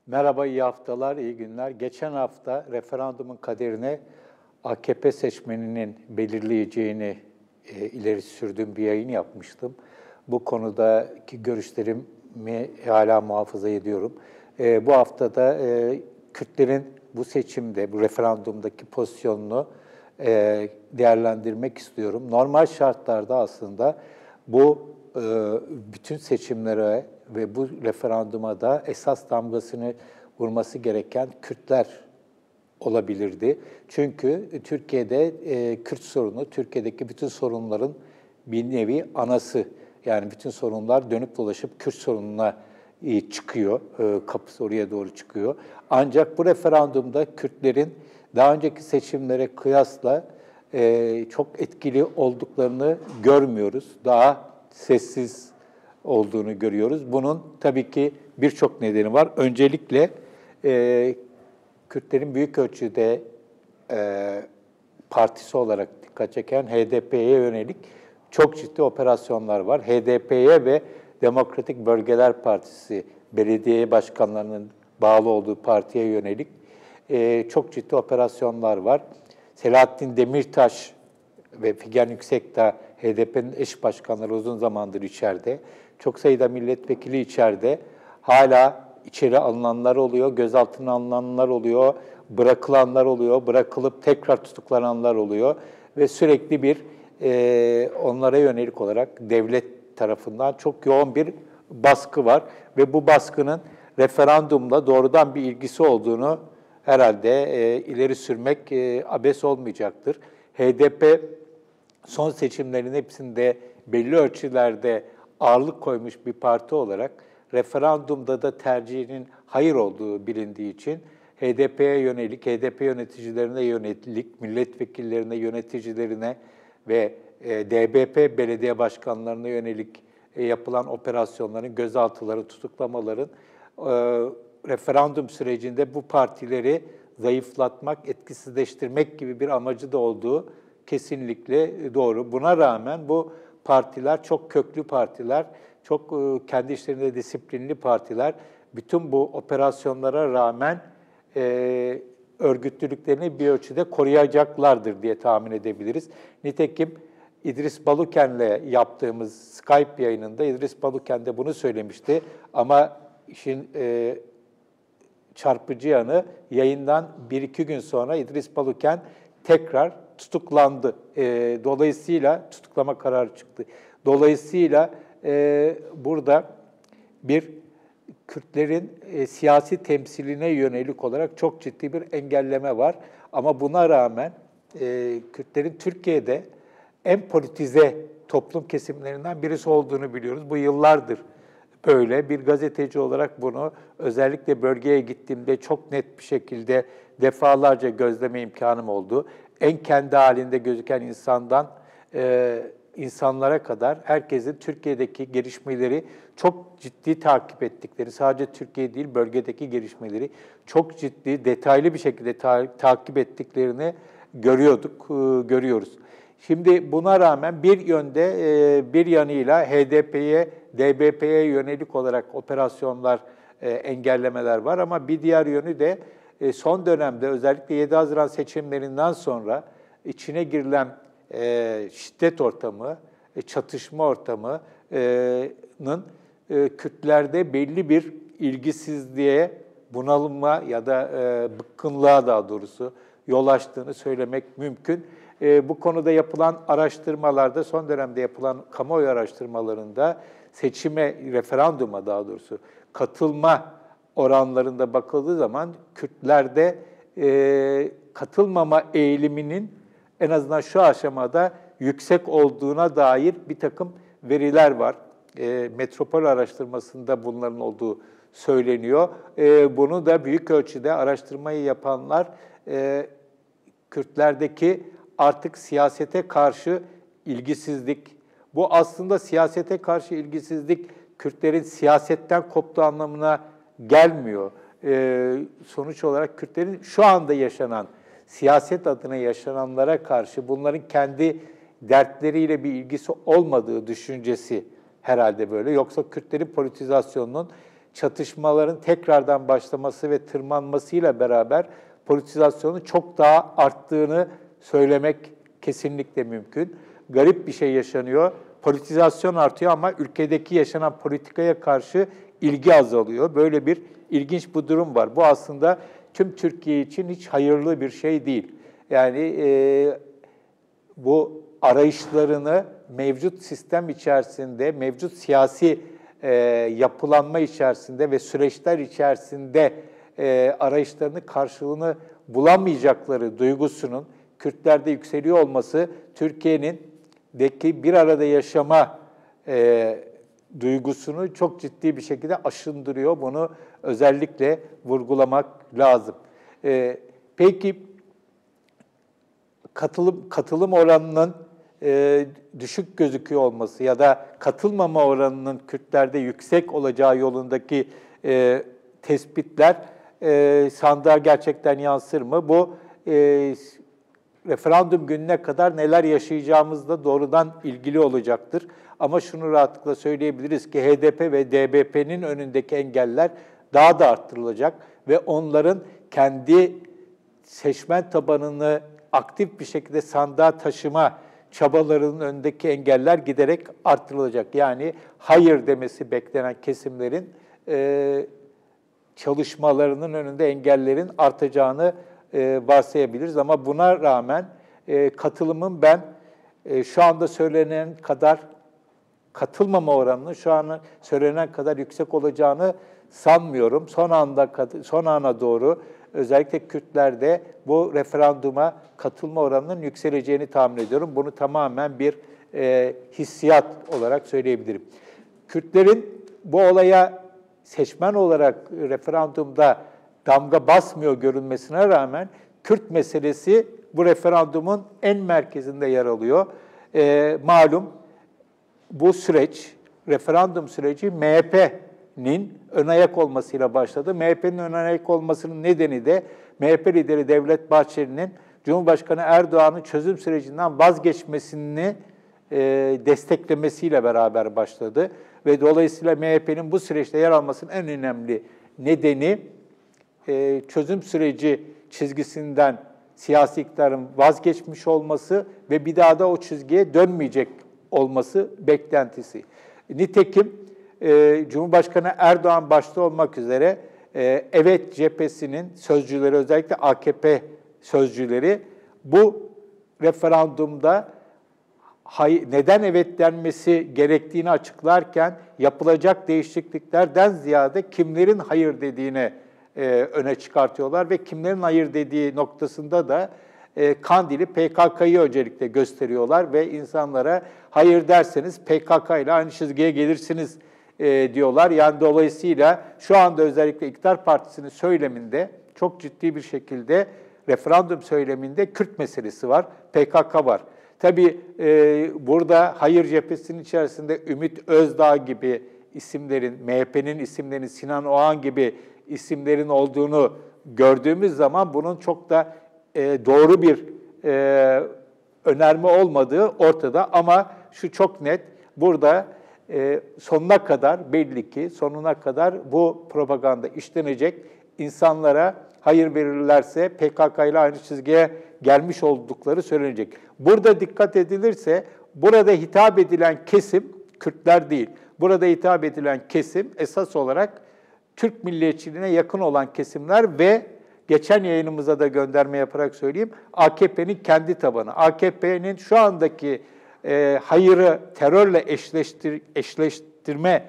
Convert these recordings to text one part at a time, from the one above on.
Merhaba, iyi haftalar, iyi günler. Geçen hafta referandumun kaderini AKP seçmeninin belirleyeceğini ileri sürdüğüm bir yayın yapmıştım. Bu konudaki görüşlerimi hala muhafaza ediyorum. Bu hafta da Kürtlerin bu seçimde, bu referandumdaki pozisyonunu değerlendirmek istiyorum. Normal şartlarda aslında bu bütün seçimlere ve bu referanduma da esas damgasını vurması gereken Kürtler olabilirdi. Çünkü Türkiye'de Kürt sorunu, Türkiye'deki bütün sorunların bir nevi anası. Yani bütün sorunlar dönüp dolaşıp Kürt sorununa çıkıyor, kapısı oraya doğru çıkıyor. Ancak bu referandumda Kürtlerin daha önceki seçimlere kıyasla çok etkili olduklarını görmüyoruz. Daha sessiz olduğunu görüyoruz. Bunun tabii ki birçok nedeni var. Öncelikle Kürtlerin büyük ölçüde partisi olarak dikkat çeken HDP'ye yönelik çok ciddi operasyonlar var. HDP'ye ve Demokratik Bölgeler Partisi, belediye başkanlarının bağlı olduğu partiye yönelik çok ciddi operasyonlar var. Selahattin Demirtaş ve Figen Yüksekdağ, HDP'nin eş başkanları uzun zamandır içeride. Çok sayıda milletvekili içeride. Hala içeri alınanlar oluyor, gözaltına alınanlar oluyor, bırakılanlar oluyor, bırakılıp tekrar tutuklananlar oluyor. Ve sürekli bir onlara yönelik olarak devlet tarafından çok yoğun bir baskı var. Ve bu baskının referandumla doğrudan bir ilgisi olduğunu herhalde ileri sürmek abes olmayacaktır. HDP son seçimlerin hepsinde belli ölçülerde ağırlık koymuş bir parti olarak referandumda da tercihinin hayır olduğu bilindiği için HDP'ye yönelik, HDP yöneticilerine yönelik, milletvekillerine, yöneticilerine ve DBP belediye başkanlarına yönelik yapılan operasyonların, gözaltıları, tutuklamaların referandum sürecinde bu partileri zayıflatmak, etkisizleştirmek gibi bir amacı da olduğu kesinlikle doğru. Buna rağmen bu partiler çok köklü partiler, çok kendi işlerinde disiplinli partiler. Bütün bu operasyonlara rağmen örgütlülüklerini bir ölçüde koruyacaklardır diye tahmin edebiliriz. Nitekim İdris Baluken'le yaptığımız Skype yayınında İdris Baluken de bunu söylemişti. Ama işin çarpıcı yanı yayından 1-2 gün sonra İdris Baluken tekrar tutuklandı. Dolayısıyla tutuklama kararı çıktı. Dolayısıyla burada bir Kürtlerin siyasi temsiline yönelik olarak çok ciddi bir engelleme var. Ama buna rağmen Kürtlerin Türkiye'de en politize toplum kesimlerinden birisi olduğunu biliyoruz. Bu yıllardır böyle. Bir gazeteci olarak bunu özellikle bölgeye gittiğimde çok net bir şekilde defalarca gözleme imkanım oldu. En kendi halinde gözüken insanlara kadar herkesin Türkiye'deki gelişmeleri çok ciddi takip ettikleri, sadece Türkiye değil bölgedeki gelişmeleri çok ciddi, detaylı bir şekilde takip ettiklerini görüyoruz. Şimdi buna rağmen bir yönde, bir yanıyla HDP'ye, DBP'ye yönelik olarak operasyonlar, engellemeler var ama bir diğer yönü de son dönemde özellikle 7 Haziran seçimlerinden sonra içine girilen şiddet ortamı, çatışma ortamının Kürtlerde belli bir ilgisizliğe, bunalıma ya da bıkkınlığa daha doğrusu yol açtığını söylemek mümkün. Bu konuda yapılan araştırmalarda, son dönemde yapılan kamuoyu araştırmalarında seçime, referanduma daha doğrusu katılma oranlarında bakıldığı zaman Kürtlerde katılmama eğiliminin en azından şu aşamada yüksek olduğuna dair bir takım veriler var. Metropol araştırmasında bunların olduğu söyleniyor. Bunu da büyük ölçüde araştırmayı yapanlar Kürtlerdeki artık siyasete karşı ilgisizlik, bu aslında siyasete karşı ilgisizlik Kürtlerin siyasetten koptuğu anlamına gelmiyor. Sonuç olarak Kürtlerin şu anda yaşanan, siyaset adına yaşananlara karşı bunların kendi dertleriyle bir ilgisi olmadığı düşüncesi herhalde böyle. Yoksa Kürtlerin politizasyonunun çatışmaların tekrardan başlaması ve tırmanmasıyla beraber politizasyonun çok daha arttığını söylemek kesinlikle mümkün. Garip bir şey yaşanıyor. Politizasyon artıyor ama ülkedeki yaşanan politikaya karşı ilgi azalıyor. Böyle bir ilginç bir durum var. Bu aslında tüm Türkiye için hiç hayırlı bir şey değil. Yani bu arayışlarını mevcut sistem içerisinde, mevcut siyasi yapılanma içerisinde ve süreçler içerisinde arayışlarını karşılığını bulamayacakları duygusunun Kürtlerde yükseliyor olması Türkiye'nin bir arada yaşama duygusunu çok ciddi bir şekilde aşındırıyor. Bunu özellikle vurgulamak lazım. Peki katılım oranının düşük gözüküyor olması ya da katılmama oranının Kürtlerde yüksek olacağı yolundaki tespitler sandığa gerçekten yansır mı? Bu referandum gününe kadar neler yaşayacağımızla doğrudan ilgili olacaktır. Ama şunu rahatlıkla söyleyebiliriz ki HDP ve DBP'nin önündeki engeller daha da arttırılacak ve onların kendi seçmen tabanını aktif bir şekilde sandığa taşıma çabalarının önündeki engeller giderek arttırılacak. Yani hayır demesi beklenen kesimlerin çalışmalarının önünde engellerin artacağını varsayabiliriz. Ama buna rağmen katılımın ben şu anda söylenen kadar katılmama oranının şu an söylenen kadar yüksek olacağını sanmıyorum. Son ana doğru özellikle Kürtlerde bu referanduma katılma oranının yükseleceğini tahmin ediyorum. Bunu tamamen bir hissiyat olarak söyleyebilirim. Kürtlerin bu olaya seçmen olarak referandumda damga basmıyor görünmesine rağmen Kürt meselesi bu referandumun en merkezinde yer alıyor. Malum bu süreç, referandum süreci MHP'nin ön ayak olmasıyla başladı. MHP'nin ön ayak olmasının nedeni de MHP lideri Devlet Bahçeli'nin Cumhurbaşkanı Erdoğan'ın çözüm sürecinden vazgeçmesini desteklemesiyle beraber başladı. Ve dolayısıyla MHP'nin bu süreçte yer almasının en önemli nedeni çözüm süreci çizgisinden siyasi iktidarın vazgeçmiş olması ve bir daha da o çizgiye dönmeyecek olması beklentisi. Nitekim Cumhurbaşkanı Erdoğan başta olmak üzere evet cephesinin sözcüleri, özellikle AKP sözcüleri bu referandumda neden evet denmesi gerektiğini açıklarken yapılacak değişikliklerden ziyade kimlerin hayır dediğine öne çıkartıyorlar ve kimlerin hayır dediği noktasında da Kandil'i, PKK'yı öncelikle gösteriyorlar ve insanlara hayır derseniz PKK ile aynı çizgiye gelirsiniz diyorlar. Yani dolayısıyla şu anda özellikle İktidar Partisi'nin söyleminde çok ciddi bir şekilde referandum söyleminde Kürt meselesi var, PKK var. Tabii burada hayır cephesinin içerisinde Ümit Özdağ gibi isimlerin, MHP'nin isimlerinin, Sinan Oğan gibi isimlerin olduğunu gördüğümüz zaman bunun çok da doğru bir önerme olmadığı ortada. Ama şu çok net, burada sonuna kadar belli ki sonuna kadar bu propaganda işlenecek. İnsanlara hayır verirlerse PKK ile aynı çizgiye gelmiş oldukları söylenecek. Burada dikkat edilirse burada hitap edilen kesim Kürtler değil. Burada hitap edilen kesim esas olarak Türk milliyetçiliğine yakın olan kesimler ve geçen yayınımıza da gönderme yaparak söyleyeyim, AKP'nin kendi tabanı. AKP'nin şu andaki hayırı terörle eşleştirme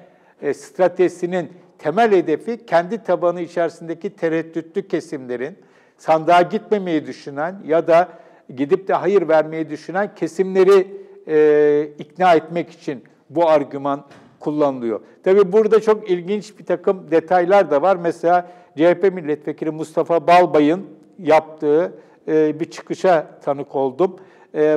stratejisinin temel hedefi kendi tabanı içerisindeki tereddütlü kesimlerin, sandığa gitmemeyi düşünen ya da gidip de hayır vermeyi düşünen kesimleri ikna etmek için bu argüman kullanılıyor. Tabii burada çok ilginç bir takım detaylar da var. Mesela CHP milletvekili Mustafa Balbay'ın yaptığı bir çıkışa tanık oldum.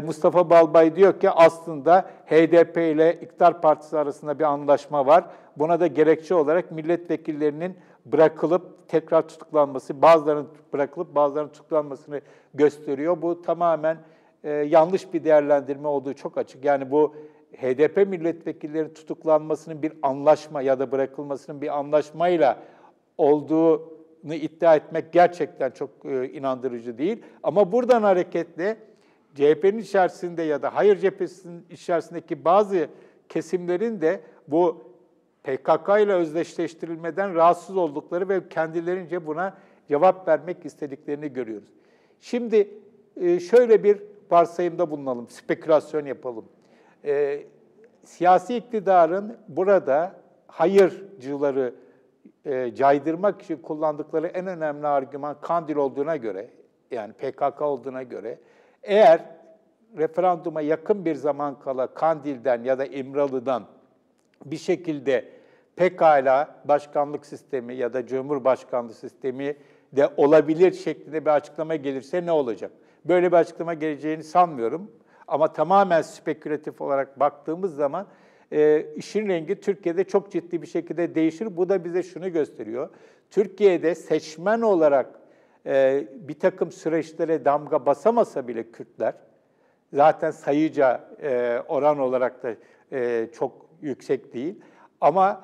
Mustafa Balbay diyor ki aslında HDP ile İktidar Partisi arasında bir anlaşma var. Buna da gerekçe olarak milletvekillerinin bırakılıp tekrar tutuklanması, bazılarının bırakılıp bazılarının tutuklanmasını gösteriyor. Bu tamamen yanlış bir değerlendirme olduğu çok açık. Yani bu HDP milletvekillerinin tutuklanmasının bir anlaşma ya da bırakılmasının bir anlaşmayla olduğunu iddia etmek gerçekten çok inandırıcı değil. Ama buradan hareketle CHP'nin içerisinde ya da Hayır cephesinin içerisindeki bazı kesimlerin de bu PKK ile özdeşleştirilmeden rahatsız oldukları ve kendilerince buna cevap vermek istediklerini görüyoruz. Şimdi şöyle bir varsayımda bulunalım, spekülasyon yapalım. Siyasi iktidarın burada hayırcıları caydırmak için kullandıkları en önemli argüman Kandil olduğuna göre, yani PKK olduğuna göre, eğer referanduma yakın bir zaman kala Kandil'den ya da İmralı'dan bir şekilde pekala başkanlık sistemi ya da cumhurbaşkanlığı sistemi de olabilir şeklinde bir açıklama gelirse ne olacak? Böyle bir açıklama geleceğini sanmıyorum. Ama tamamen spekülatif olarak baktığımız zaman işin rengi Türkiye'de çok ciddi bir şekilde değişir. Bu da bize şunu gösteriyor. Türkiye'de seçmen olarak bir takım süreçlere damga basamasa bile Kürtler, zaten sayıca oran olarak da çok yüksek değil. Ama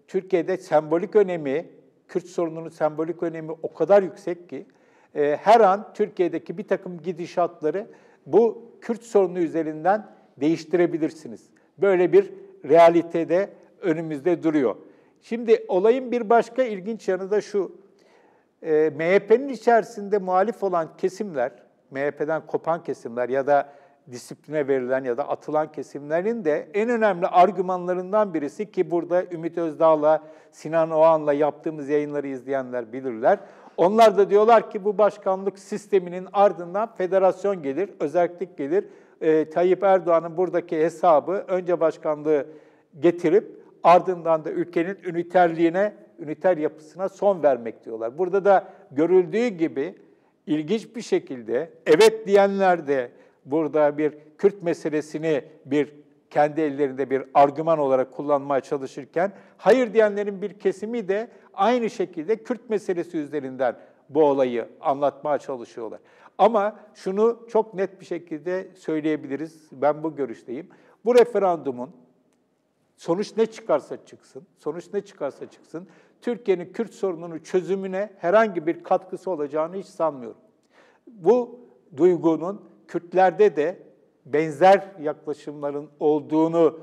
Türkiye'de sembolik önemi, Kürt sorununun sembolik önemi o kadar yüksek ki her an Türkiye'deki bir takım gidişatları bu Kürt sorunu üzerinden değiştirebilirsiniz. Böyle bir realitede önümüzde duruyor. Şimdi olayın bir başka ilginç yanı da şu. MHP'nin içerisinde muhalif olan kesimler, MHP'den kopan kesimler ya da disipline verilen ya da atılan kesimlerin de en önemli argümanlarından birisi ki burada Ümit Özdağ'la, Sinan Oğan'la yaptığımız yayınları izleyenler bilirler. Onlar da diyorlar ki bu başkanlık sisteminin ardından federasyon gelir, özellik gelir. Tayyip Erdoğan'ın buradaki hesabı önce başkanlığı getirip ardından da ülkenin üniter yapısına son vermek diyorlar. Burada da görüldüğü gibi ilginç bir şekilde evet diyenler de burada bir Kürt meselesini kendi ellerinde bir argüman olarak kullanmaya çalışırken hayır diyenlerin bir kesimi de aynı şekilde Kürt meselesi üzerinden bu olayı anlatmaya çalışıyorlar. Ama şunu çok net bir şekilde söyleyebiliriz, ben bu görüşteyim. Bu referandumun sonuç ne çıkarsa çıksın, Türkiye'nin Kürt sorununun çözümüne herhangi bir katkısı olacağını hiç sanmıyorum. Bu duygunun Kürtlerde de benzer yaklaşımların olduğunu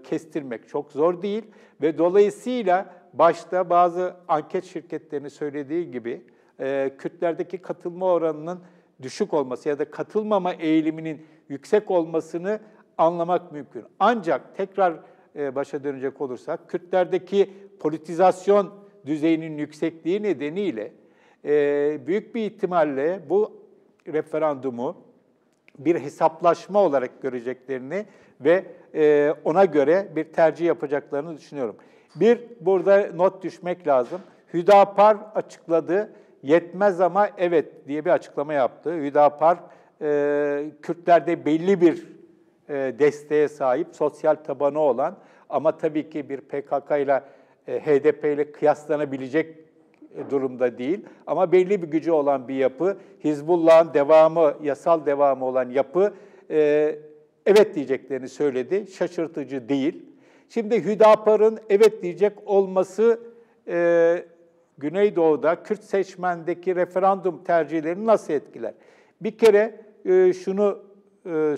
kestirmek çok zor değil ve dolayısıyla başta bazı anket şirketlerinin söylediği gibi Kürtlerdeki katılma oranının düşük olması ya da katılmama eğiliminin yüksek olmasını anlamak mümkün. Ancak tekrar başa dönecek olursak Kürtlerdeki politizasyon düzeyinin yüksekliği nedeniyle büyük bir ihtimalle bu referandumu bir hesaplaşma olarak göreceklerini ve ona göre bir tercih yapacaklarını düşünüyorum. Burada not düşmek lazım. Hüdapar açıkladı, yetmez ama evet diye bir açıklama yaptı. Hüdapar, Kürtlerde belli bir desteğe sahip, sosyal tabanı olan ama tabii ki bir PKK ile HDP ile kıyaslanabilecek durumda değil. Ama belli bir gücü olan bir yapı, Hizbullah'ın devamı, yasal devamı olan yapı evet diyeceklerini söyledi. Şaşırtıcı değil. Şimdi Hüdapar'ın evet diyecek olması Güneydoğu'da Kürt seçmendeki referandum tercihlerini nasıl etkiler? Bir kere şunu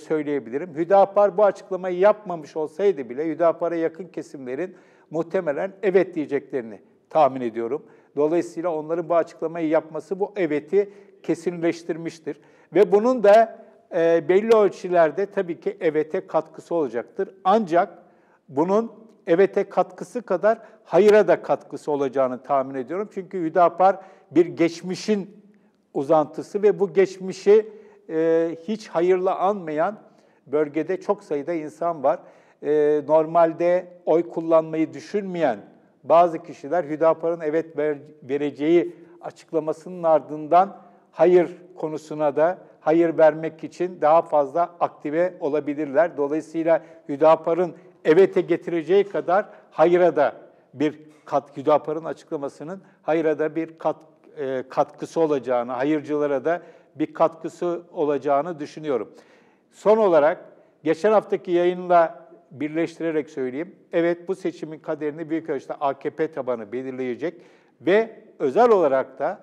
söyleyebilirim. Hüdapar bu açıklamayı yapmamış olsaydı bile Hüdapar'a yakın kesimlerin muhtemelen evet diyeceklerini tahmin ediyorum. Dolayısıyla onların bu açıklamayı yapması bu eveti kesinleştirmiştir. Ve bunun da belli ölçülerde tabii ki evete katkısı olacaktır. Ancak bunun evete katkısı kadar hayıra da katkısı olacağını tahmin ediyorum. Çünkü Hüdapar bir geçmişin uzantısı ve bu geçmişi hiç hayırla anmayan bölgede çok sayıda insan var. Normalde oy kullanmayı düşünmeyen bazı kişiler Hüdapar'ın evet vereceği açıklamasının ardından hayır konusuna da hayır vermek için daha fazla aktive olabilirler. Dolayısıyla Hüdapar'ın evete getireceği kadar hayıra da Hüdapar'ın açıklamasının hayıra da bir katkısı olacağını, hayırcılara da bir katkısı olacağını düşünüyorum. Son olarak geçen haftaki yayınla birleştirerek söyleyeyim. Evet, bu seçimin kaderini büyük ölçüde AKP tabanı belirleyecek ve özel olarak da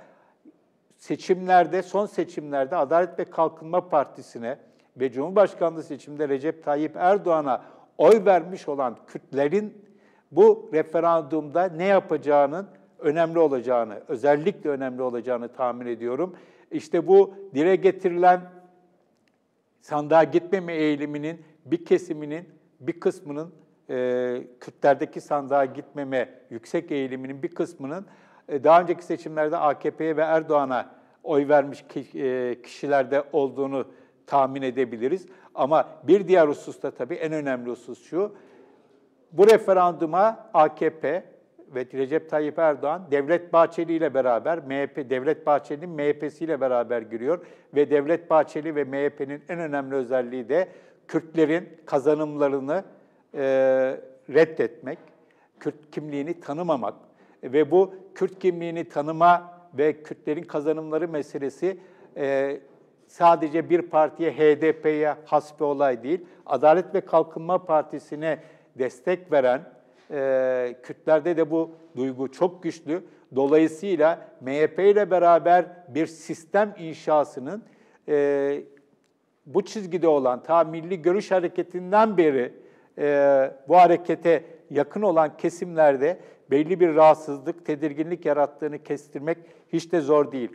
son seçimlerde Adalet ve Kalkınma Partisi'ne ve Cumhurbaşkanlığı seçiminde Recep Tayyip Erdoğan'a oy vermiş olan Kürtlerin bu referandumda ne yapacağının önemli olacağını, özellikle önemli olacağını tahmin ediyorum. İşte bu dile getirilen sandığa gitmeme eğiliminin bir kesiminin, bir kısmının, Kürtlerdeki sandığa gitmeme yüksek eğiliminin bir kısmının daha önceki seçimlerde AKP'ye ve Erdoğan'a oy vermiş kişilerde olduğunu tahmin edebiliriz. Ama bir diğer husus da tabii en önemli husus şu, bu referanduma AKP ve Recep Tayyip Erdoğan, Devlet Bahçeli ile beraber, Devlet Bahçeli'nin MHP'siyle beraber giriyor ve Devlet Bahçeli ve MHP'nin en önemli özelliği de Kürtlerin kazanımlarını reddetmek, Kürt kimliğini tanımamak ve bu Kürt kimliğini tanıma ve Kürtlerin kazanımları meselesi sadece bir partiye, HDP'ye has bir olay değil. Adalet ve Kalkınma Partisi'ne destek veren Kürtlerde de bu duygu çok güçlü. Dolayısıyla MHP ile beraber bir sistem inşasının bu çizgide olan, ta Milli Görüş Hareketi'nden beri bu harekete yakın olan kesimlerde belli bir rahatsızlık, tedirginlik yarattığını kestirmek hiç de zor değil.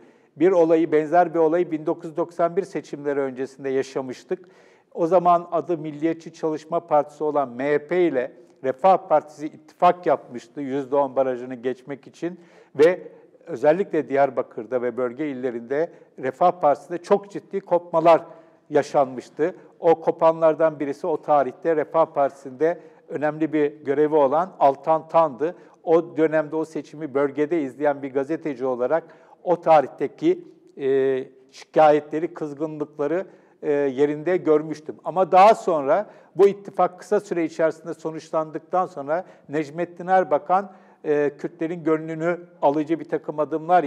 Benzer bir olayı 1991 seçimleri öncesinde yaşamıştık. O zaman adı Milliyetçi Çalışma Partisi olan MHP ile Refah Partisi ittifak yapmıştı %10 barajını geçmek için ve özellikle Diyarbakır'da ve bölge illerinde Refah Partisi'nde çok ciddi kopmalar yaşanmıştı. O kopanlardan birisi o tarihte Refah Partisi'nde önemli bir görevi olan Altan Tan'dı. O dönemde o seçimi bölgede izleyen bir gazeteci olarak o tarihteki şikayetleri, kızgınlıkları yerinde görmüştüm. Ama daha sonra bu ittifak kısa süre içerisinde sonuçlandıktan sonra Necmettin Erbakan Kürtlerin gönlünü alıcı bir takım adımlar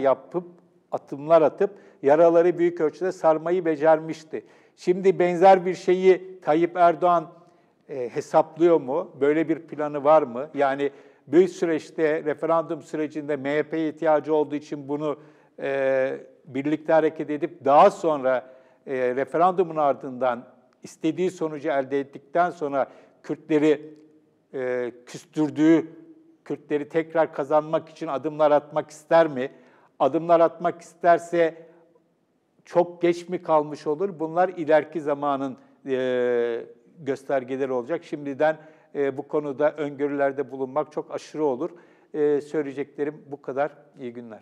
atıp yaraları büyük ölçüde sarmayı becermişti. Şimdi benzer bir şeyi Tayyip Erdoğan hesaplıyor mu? Böyle bir planı var mı? Yani bir süreçte, referandum sürecinde MHP'ye ihtiyacı olduğu için bunu birlikte hareket edip daha sonra referandumun ardından istediği sonucu elde ettikten sonra Kürtleri küstürdüğü, Kürtleri tekrar kazanmak için adımlar atmak ister mi? Adımlar atmak isterse çok geç mi kalmış olur? Bunlar ileriki zamanın göstergeleri olacak. Şimdiden bu konuda öngörülerde bulunmak çok aşırı olur. Söyleyeceklerim bu kadar. İyi günler.